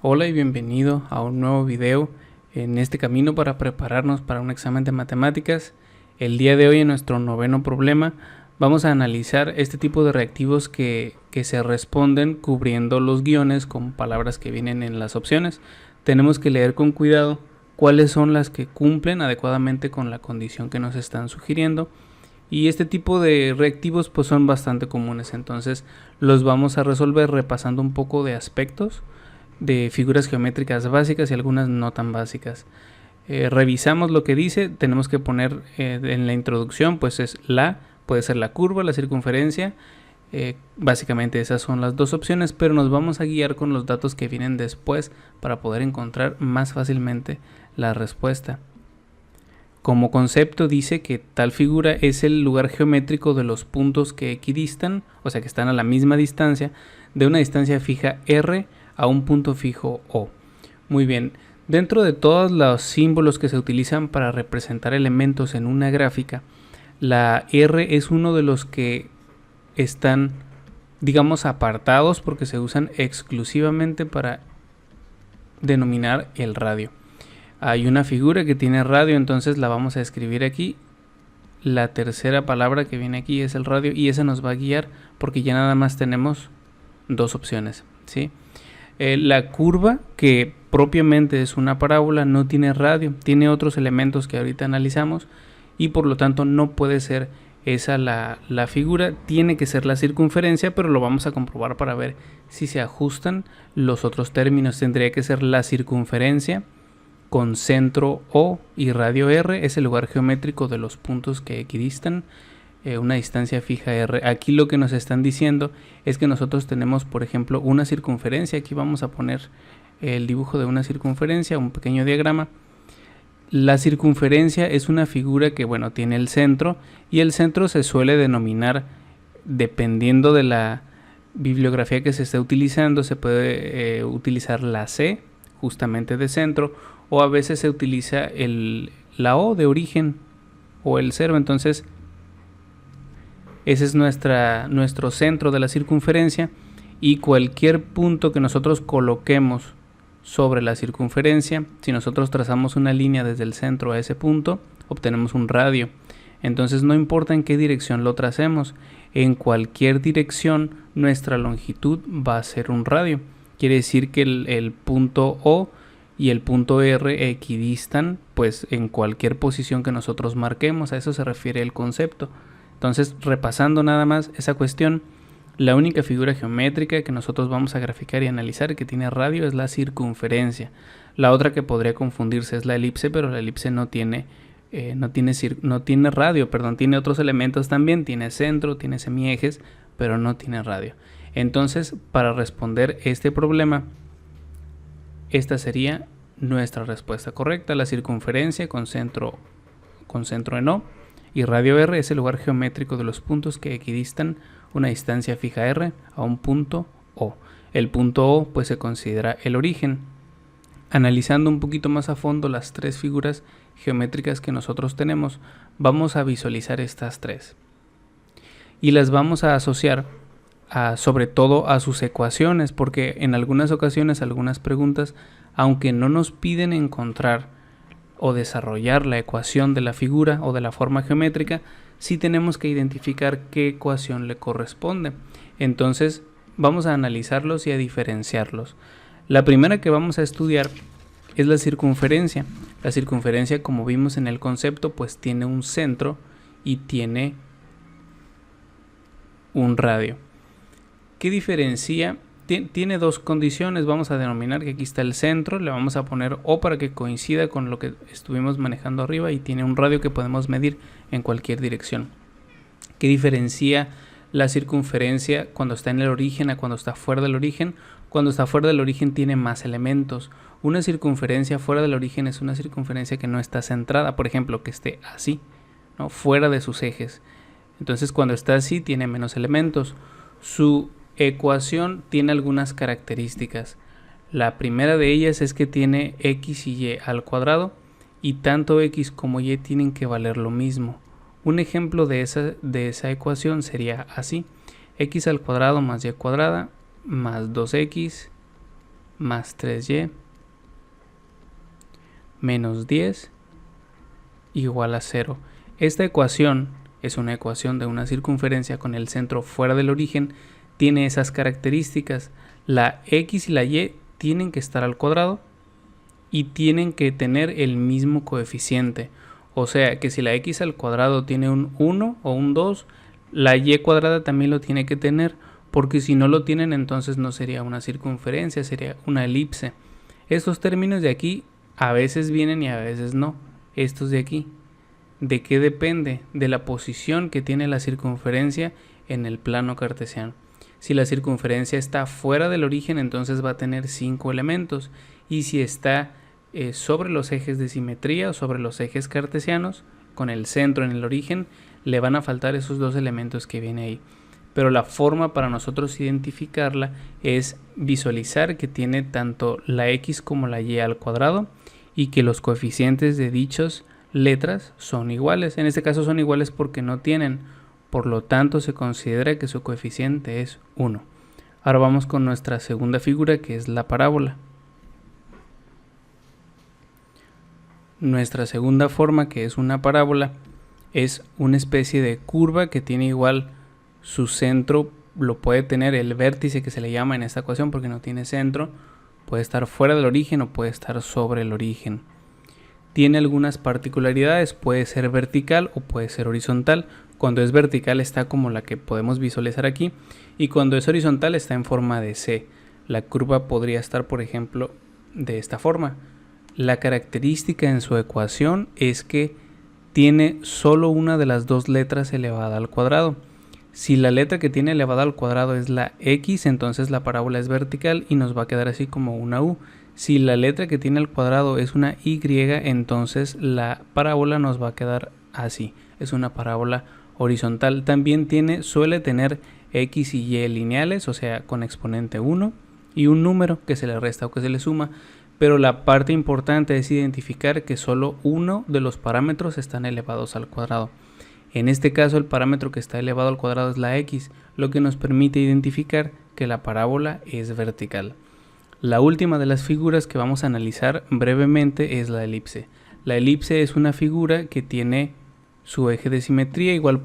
Hola y bienvenido a un nuevo video en este camino para prepararnos para un examen de matemáticas. El día de hoy, en nuestro noveno problema, vamos a analizar este tipo de reactivos que se responden cubriendo los guiones con palabras que vienen en las opciones. Tenemos que leer con cuidado cuáles son las que cumplen adecuadamente con la condición que nos están sugiriendo. Y este tipo de reactivos pues son bastante comunes, entonces los vamos a resolver repasando un poco de aspectos de figuras geométricas básicas y algunas no tan básicas. Revisamos lo que dice, tenemos que poner en la introducción, pues puede ser la curva, la circunferencia, básicamente esas son las dos opciones, pero nos vamos a guiar con los datos que vienen después para poder encontrar más fácilmente la respuesta. Como concepto dice que tal figura es el lugar geométrico de los puntos que equidistan, o sea que están a la misma distancia, de una distancia fija R a un punto fijo O. Muy bien, dentro de todos los símbolos que se utilizan para representar elementos en una gráfica, la R es uno de los que están, digamos, apartados porque se usan exclusivamente para denominar el radio. Hay una figura que tiene radio, entonces la vamos a escribir aquí. La tercera palabra que viene aquí es el radio y esa nos va a guiar porque ya nada más tenemos dos opciones, ¿sí? La curva, que propiamente es una parábola, no tiene radio, tiene otros elementos que ahorita analizamos y por lo tanto no puede ser esa la figura, tiene que ser la circunferencia, pero lo vamos a comprobar para ver si se ajustan los otros términos. Tendría que ser la circunferencia con centro O y radio R, es el lugar geométrico de los puntos que equidistan una distancia fija R. Aquí lo que nos están diciendo es que nosotros tenemos, por ejemplo, una circunferencia. Aquí vamos a poner el dibujo de una circunferencia, un pequeño diagrama. La circunferencia es una figura que, bueno, tiene el centro y el centro se suele denominar, dependiendo de la bibliografía que se esté utilizando, se puede utilizar la C, justamente de centro, o a veces se utiliza la O de origen o el 0. Entonces ese es nuestro centro de la circunferencia y cualquier punto que nosotros coloquemos sobre la circunferencia, si nosotros trazamos una línea desde el centro a ese punto, obtenemos un radio. Entonces no importa en qué dirección lo tracemos, en cualquier dirección nuestra longitud va a ser un radio. Quiere decir que el punto O y el punto R equidistan pues en cualquier posición que nosotros marquemos, a eso se refiere el concepto. Entonces, repasando nada más esa cuestión, la única figura geométrica que nosotros vamos a graficar y analizar que tiene radio es la circunferencia. La otra que podría confundirse es la elipse, pero la elipse no tiene radio, perdón, tiene otros elementos también, tiene centro, tiene semiejes, pero no tiene radio. Entonces, para responder este problema, esta sería nuestra respuesta correcta, la circunferencia con centro en O. Y radio R es el lugar geométrico de los puntos que equidistan una distancia fija R a un punto O. El punto O pues se considera el origen. Analizando un poquito más a fondo las tres figuras geométricas que nosotros tenemos, vamos a visualizar estas tres y las vamos a asociar sobre todo a sus ecuaciones, porque en algunas ocasiones algunas preguntas, aunque no nos piden encontrar o desarrollar la ecuación de la figura o de la forma geométrica, sí tenemos que identificar qué ecuación le corresponde. Entonces vamos a analizarlos y a diferenciarlos. La primera que vamos a estudiar es la circunferencia. La circunferencia, como vimos en el concepto, pues tiene un centro y tiene un radio. ¿Qué diferencia? Tiene dos condiciones, vamos a denominar que aquí está el centro, le vamos a poner O para que coincida con lo que estuvimos manejando arriba y tiene un radio que podemos medir en cualquier dirección. ¿Qué diferencia la circunferencia cuando está en el origen a cuando está fuera del origen? Cuando está fuera del origen tiene más elementos. Una circunferencia fuera del origen es una circunferencia que no está centrada, por ejemplo, que esté así, ¿no? Fuera de sus ejes. Entonces cuando está así tiene menos elementos. Su ecuación tiene algunas características. La primera de ellas es que tiene x y y al cuadrado y tanto x como y tienen que valer lo mismo. Un ejemplo de esa ecuación sería así: x al cuadrado más y cuadrada más 2x más 3y menos 10 igual a 0. Esta ecuación es una ecuación de una circunferencia con el centro fuera del origen. Tiene esas características. La x y la y tienen que estar al cuadrado y tienen que tener el mismo coeficiente. O sea que si la x al cuadrado tiene un 1 o un 2, la y cuadrada también lo tiene que tener, porque si no lo tienen entonces no sería una circunferencia, sería una elipse. Estos términos de aquí a veces vienen y a veces no. Estos de aquí, ¿de qué depende? De la posición que tiene la circunferencia en el plano cartesiano. Si la circunferencia está fuera del origen, entonces va a tener 5 elementos. Y si está sobre los ejes de simetría o sobre los ejes cartesianos, con el centro en el origen, le van a faltar esos 2 elementos que viene ahí. Pero la forma para nosotros identificarla es visualizar que tiene tanto la x como la y al cuadrado y que los coeficientes de dichas letras son iguales. En este caso son iguales porque no tienen, por lo tanto se considera que su coeficiente es 1. Ahora vamos con nuestra segunda figura, que es la parábola. Nuestra segunda forma, que es una parábola, es una especie de curva que tiene igual su centro, lo puede tener el vértice, que se le llama en esta ecuación porque no tiene centro, puede estar fuera del origen o puede estar sobre el origen. Tiene algunas particularidades, puede ser vertical o puede ser horizontal. Cuando es vertical está como la que podemos visualizar aquí, y cuando es horizontal está en forma de C. La curva podría estar, por ejemplo, de esta forma. La característica en su ecuación es que tiene solo una de las 2 letras elevada al cuadrado. Si la letra que tiene elevada al cuadrado es la x, entonces la parábola es vertical y nos va a quedar así como una u. Si la letra que tiene al cuadrado es una y, entonces la parábola nos va a quedar así. Es una parábola horizontal. También suele tener x y y lineales, o sea, con exponente 1 y un número que se le resta o que se le suma. Pero la parte importante es identificar que solo uno de los parámetros están elevados al cuadrado. En este caso el parámetro que está elevado al cuadrado es la x, lo que nos permite identificar que la parábola es vertical. La última de las figuras que vamos a analizar brevemente es la elipse. La elipse es una figura que tiene su eje de simetría, igual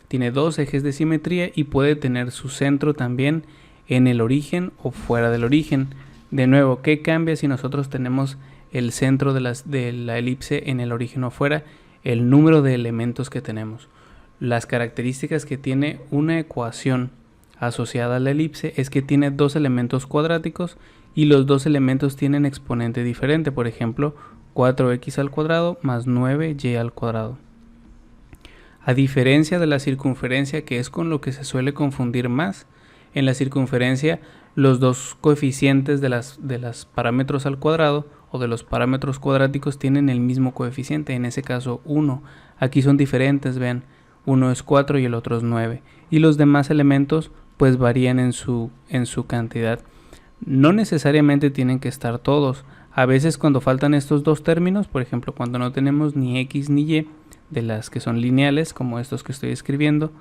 tiene 2 ejes de simetría y puede tener su centro también en el origen o fuera del origen. De nuevo, ¿qué cambia si nosotros tenemos el centro de la elipse en el origen o fuera? El número de elementos que tenemos. Las características que tiene una ecuación asociada a la elipse es que tiene 2 elementos cuadráticos y los 2 elementos tienen exponente diferente. Por ejemplo, 4x al cuadrado más 9y al cuadrado. A diferencia de la circunferencia, que es con lo que se suele confundir más, en la circunferencia los 2 coeficientes de los parámetros al cuadrado o de los parámetros cuadráticos tienen el mismo coeficiente, en ese caso 1. Aquí son diferentes, vean, uno es 4 y el otro es 9. Y los demás elementos pues varían en su cantidad. No necesariamente tienen que estar todos. A veces cuando faltan estos 2 términos, por ejemplo cuando no tenemos ni x ni y, de las que son lineales, como estos que estoy escribiendo,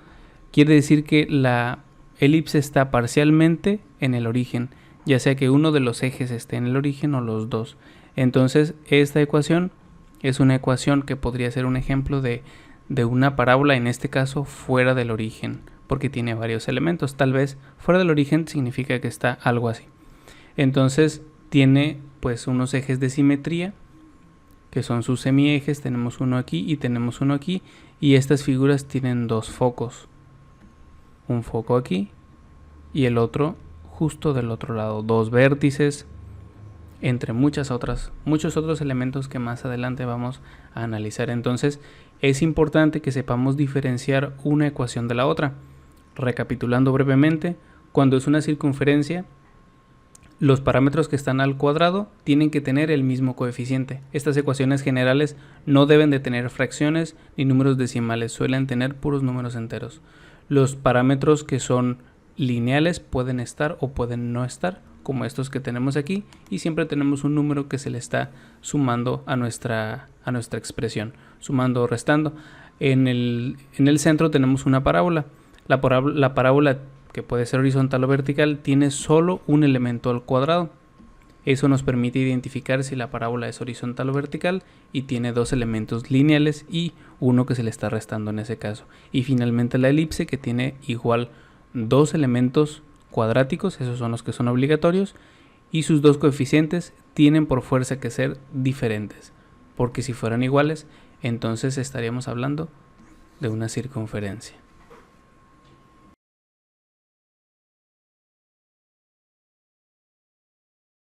quiere decir que la elipse está parcialmente en el origen, ya sea que uno de los ejes esté en el origen o los 2. Entonces esta ecuación es una ecuación que podría ser un ejemplo de una parábola, en este caso fuera del origen, porque tiene varios elementos. Tal vez fuera del origen significa que está algo así. Entonces tiene pues unos ejes de simetría que son sus semiejes. Tenemos uno aquí y tenemos uno aquí, y estas figuras tienen 2 focos, un foco aquí y el otro justo del otro lado, 2 vértices, entre muchos otros elementos que más adelante vamos a analizar. Entonces es importante que sepamos diferenciar una ecuación de la otra. Recapitulando brevemente, cuando es una circunferencia, los parámetros que están al cuadrado tienen que tener el mismo coeficiente. Estas ecuaciones generales no deben de tener fracciones ni números decimales, suelen tener puros números enteros. Los parámetros que son lineales pueden estar o pueden no estar, como estos que tenemos aquí, y siempre tenemos un número que se le está sumando a nuestra expresión, sumando o restando. En el centro tenemos una parábola. La parábola que puede ser horizontal o vertical, tiene solo un elemento al cuadrado. Eso nos permite identificar si la parábola es horizontal o vertical y tiene dos elementos lineales y uno que se le está restando en ese caso. Y finalmente la elipse, que tiene igual dos elementos cuadráticos, esos son los que son obligatorios, y sus dos coeficientes tienen por fuerza que ser diferentes, porque si fueran iguales, entonces estaríamos hablando de una circunferencia.